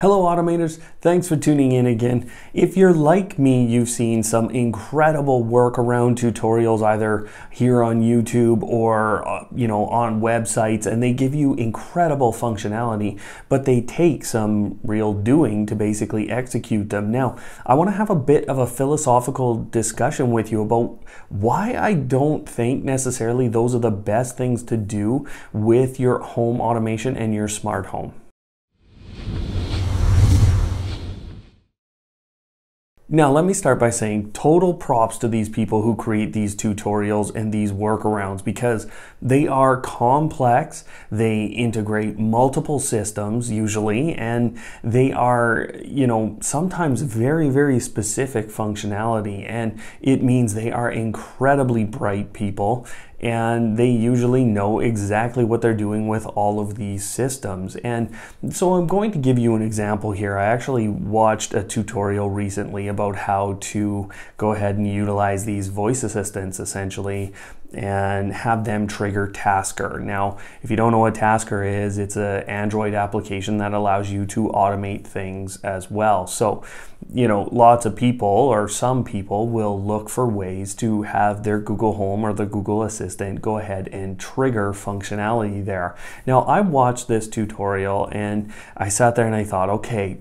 Hello Automators, thanks for tuning in again. If you're like me, you've seen some incredible workaround tutorials either here on YouTube or on websites, and they give you incredible functionality, but they take some real doing to basically execute them. Now, I want to have a bit of a philosophical discussion with you about why I don't think necessarily those are the best things to do with your home automation and your smart home. Now, let me start by saying total props to these people who create these tutorials and these workarounds because they are complex, they integrate multiple systems usually, and they are, sometimes very, very specific functionality, and it means they are incredibly bright people and they usually know exactly what they're doing with all of these systems. And so I'm going to give you an example here. I actually watched a tutorial recently about how to go ahead and utilize these voice assistants essentially and have them trigger Tasker. Now, if you don't know what Tasker is, it's an Android application that allows you to automate things as well. So, lots of people or some people will look for ways to have their Google Home or the Google Assistant go ahead and trigger functionality there. Now, I watched this tutorial and I sat there and I thought, okay,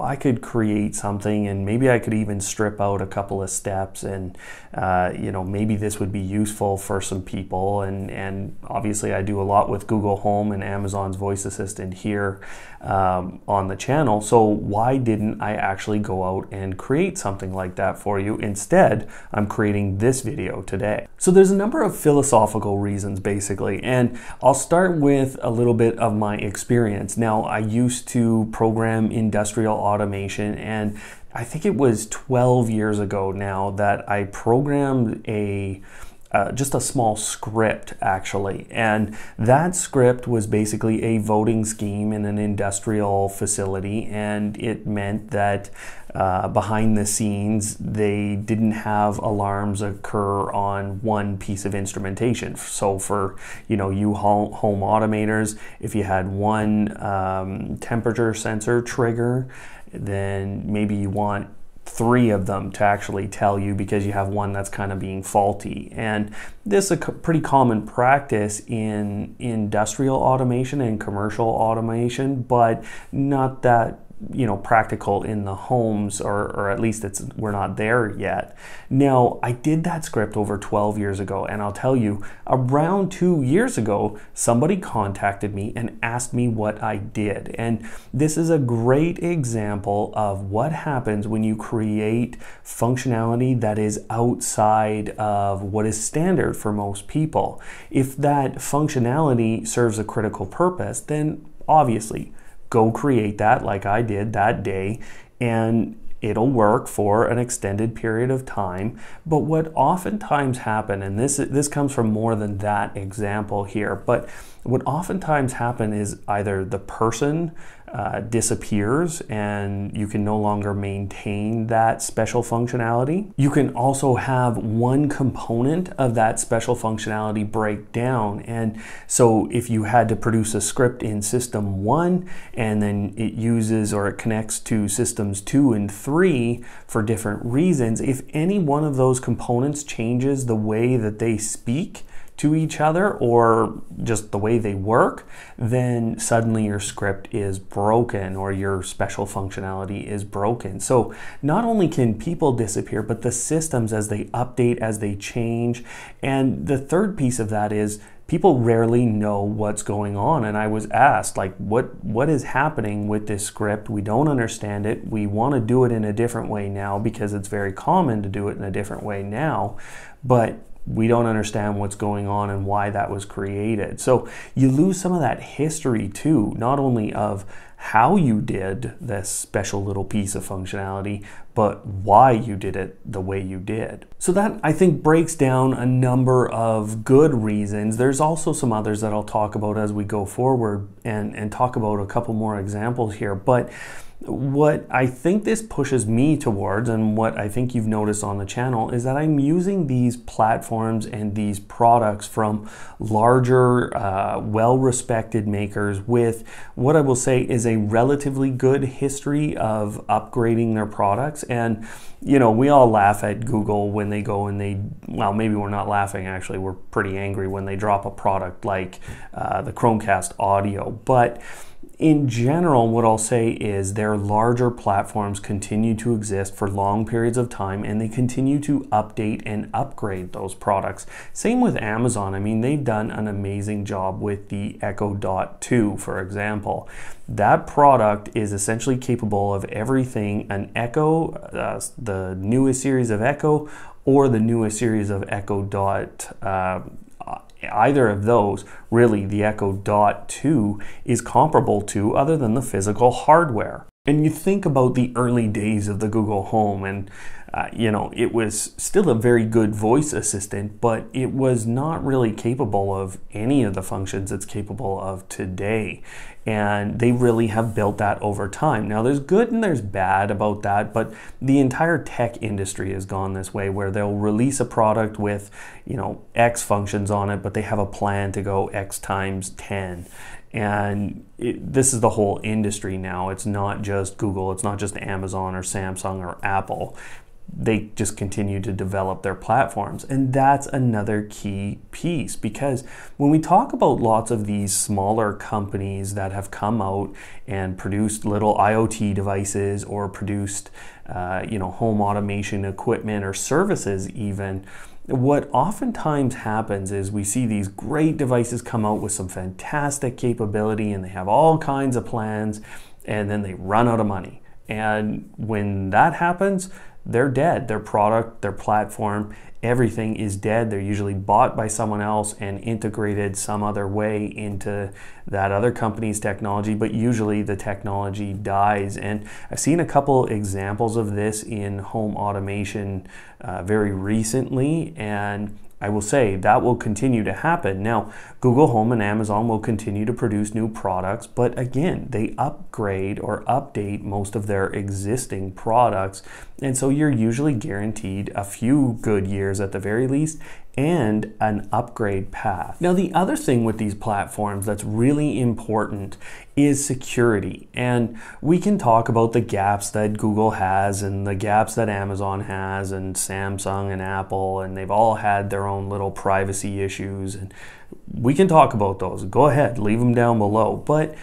I could create something and maybe I could even strip out a couple of steps and, maybe this would be useful for some people. And obviously I do a lot with Google Home and Amazon's voice assistant here on the channel. So why didn't I actually go out and create something like that for you? Instead, I'm creating this video today. So there's a number of philosophical reasons basically, and I'll start with a little bit of my experience. Now, I used to program industrial automation, and I think it was 12 years ago now that I programmed just a small script actually, and that script was basically a voting scheme in an industrial facility, and it meant that behind the scenes they didn't have alarms occur on one piece of instrumentation. So for you home automators, if you had one temperature sensor trigger, then maybe you want 3 of them to actually tell you because you have one that's kind of being faulty. And this is a pretty common practice in industrial automation and commercial automation, but not that practical in the homes, or at least we're not there yet. Now, I did that script over 12 years ago, and I'll tell you, around 2 years ago, somebody contacted me and asked me what I did. And this is a great example of what happens when you create functionality that is outside of what is standard for most people. If that functionality serves a critical purpose, then obviously go create that like I did that day, and it'll work for an extended period of time. But what oftentimes happens, and this comes from more than that example here, but what oftentimes happens is either the person disappears and you can no longer maintain that special functionality. You can also have one component of that special functionality break down. And so if you had to produce a script in system 1 and then it uses or it connects to systems 2 and 3 for different reasons, if any one of those components changes the way that they speak to each other or just the way they work, then suddenly your script is broken or your special functionality is broken. So not only can people disappear, but the systems as they update, as they change. And the third piece of that is people rarely know what's going on. And I was asked, like, what is happening with this script? We don't understand it. We want to do it in a different way now because it's very common to do it in a different way now, but we don't understand what's going on and why that was created. So you lose some of that history too, not only of how you did this special little piece of functionality, but why you did it the way you did. So that, I think, breaks down a number of good reasons. There's also some others that I'll talk about as we go forward and talk about a couple more examples here. But What I think this pushes me towards, and what I think you've noticed on the channel, is that I'm using these platforms and these products from larger, well-respected makers with what I will say is a relatively good history of upgrading their products. And you know, we all laugh at Google when they go and well, maybe we're not laughing, actually, we're pretty angry when they drop a product like the Chromecast Audio. But in general, what I'll say is their larger platforms continue to exist for long periods of time, and they continue to update and upgrade those products. Same with Amazon. I mean, they've done an amazing job with the Echo Dot 2, for example. That product is essentially capable of everything an Echo, the newest series of Echo, or the newest series of Echo Dot. Either of those, really, the Echo Dot 2 is comparable to, other than the physical hardware. And you think about the early days of the Google Home, and you know, it was still a very good voice assistant, but it was not really capable of any of the functions it's capable of today. And they really have built that over time. Now, there's good and there's bad about that, but the entire tech industry has gone this way, where they'll release a product with, you know, X functions on it, but they have a plan to go X times 10. And this is the whole industry now. It's not just Google, it's not just Amazon or Samsung or Apple. They just continue to develop their platforms. And that's another key piece, because when we talk about lots of these smaller companies that have come out and produced little IoT devices, or produced you know, home automation equipment or services even, what oftentimes happens is we see these great devices come out with some fantastic capability, and they have all kinds of plans, and then they run out of money. And when that happens, they're dead. Their product, their platform, everything is dead. They're usually bought by someone else and integrated some other way into that other company's technology, but usually the technology dies. And I've seen a couple examples of this in home automation very recently, and I will say that will continue to happen. Now, Google Home and Amazon will continue to produce new products, but again, they upgrade or update most of their existing products. And so you're usually guaranteed a few good years at the very least, and an upgrade path. Now, the other thing with these platforms that's really important is security. And we can talk about the gaps that Google has and the gaps that Amazon has and Samsung and Apple, and they've all had their own little privacy issues. And we can talk about those. Go ahead, leave them down below. But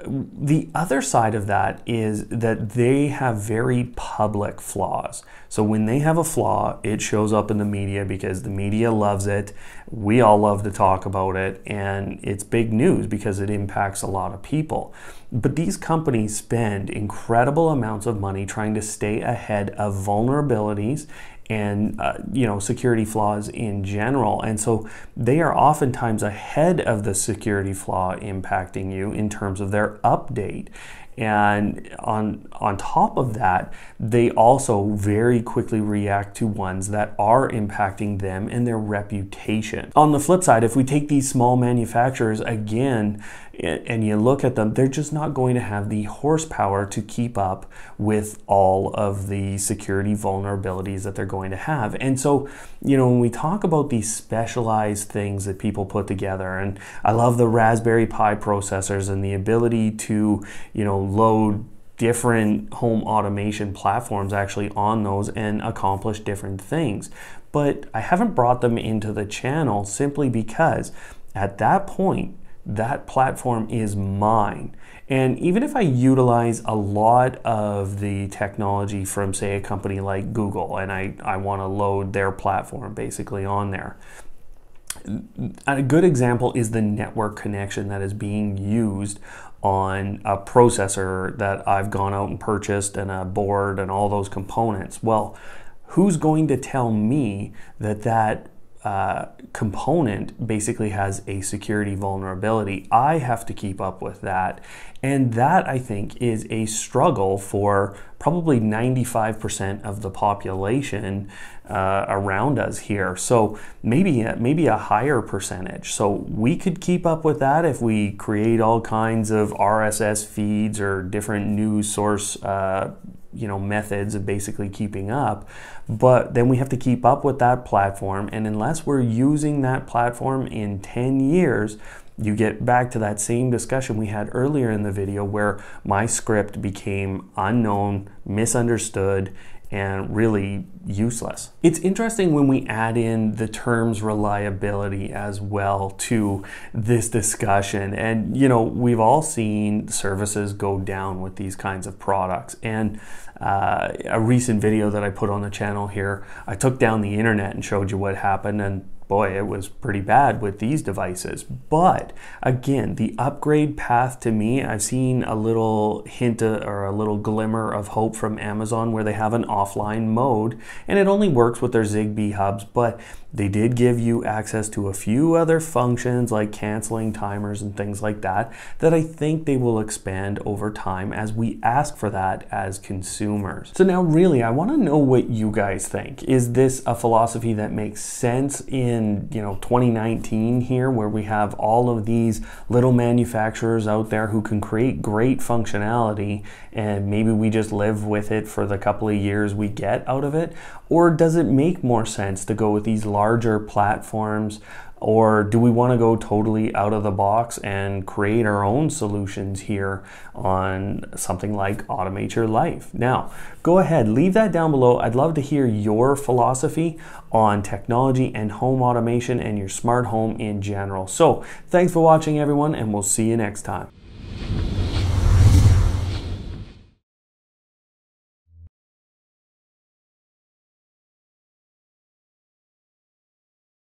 the other side of that is that they have very public flaws. So when they have a flaw, it shows up in the media because the media loves it. We all love to talk about it, and it's big news because it impacts a lot of people. But these companies spend incredible amounts of money trying to stay ahead of vulnerabilities and you know, security flaws in general. And so they are oftentimes ahead of the security flaw impacting you in terms of their update. And on top of that, they also very quickly react to ones that are impacting them and their reputation. On the flip side, if we take these small manufacturers again, and you look at them, they're just not going to have the horsepower to keep up with all of the security vulnerabilities that they're going to have. And so, you know, when we talk about these specialized things that people put together, and I love the Raspberry Pi processors and the ability to, you know, load different home automation platforms actually on those and accomplish different things. But I haven't brought them into the channel simply because at that point, that platform is mine. And even if I utilize a lot of the technology from, say, a company like Google, and I want to load their platform basically on there, a good example is the network connection that is being used on a processor that I've gone out and purchased, and a board and all those components. Well, who's going to tell me that that component basically has a security vulnerability. I have to keep up with that. And that, I think, is a struggle for probably 95% of the population around us here. So maybe a higher percentage. So we could keep up with that if we create all kinds of RSS feeds or different news source methods of basically keeping up, but then we have to keep up with that platform, and unless we're using that platform in 10 years, you get back to that same discussion we had earlier in the video where my script became unknown, misunderstood, and really useless. It's interesting when we add in the terms reliability as well to this discussion. And we've all seen services go down with these kinds of products. And a recent video that I put on the channel here, I took down the internet and showed you what happened, and boy, it was pretty bad with these devices. But again, the upgrade path to me, I've seen a little hint or a little glimmer of hope from Amazon where they have an offline mode, and it only works with their Zigbee hubs, but they did give you access to a few other functions like canceling timers and things like that I think they will expand over time as we ask for that as consumers. So now really, I want to know what you guys think. Is this a philosophy that makes sense in 2019 here, where we have all of these little manufacturers out there who can create great functionality and maybe we just live with it for the couple of years we get out of it? Or does it make more sense to go with these larger platforms? Or do we want to go totally out of the box and create our own solutions here on something like Automate Your Life? Now, go ahead, leave that down below. I'd love to hear your philosophy on technology and home automation and your smart home in general. So, thanks for watching, everyone, and we'll see you next time.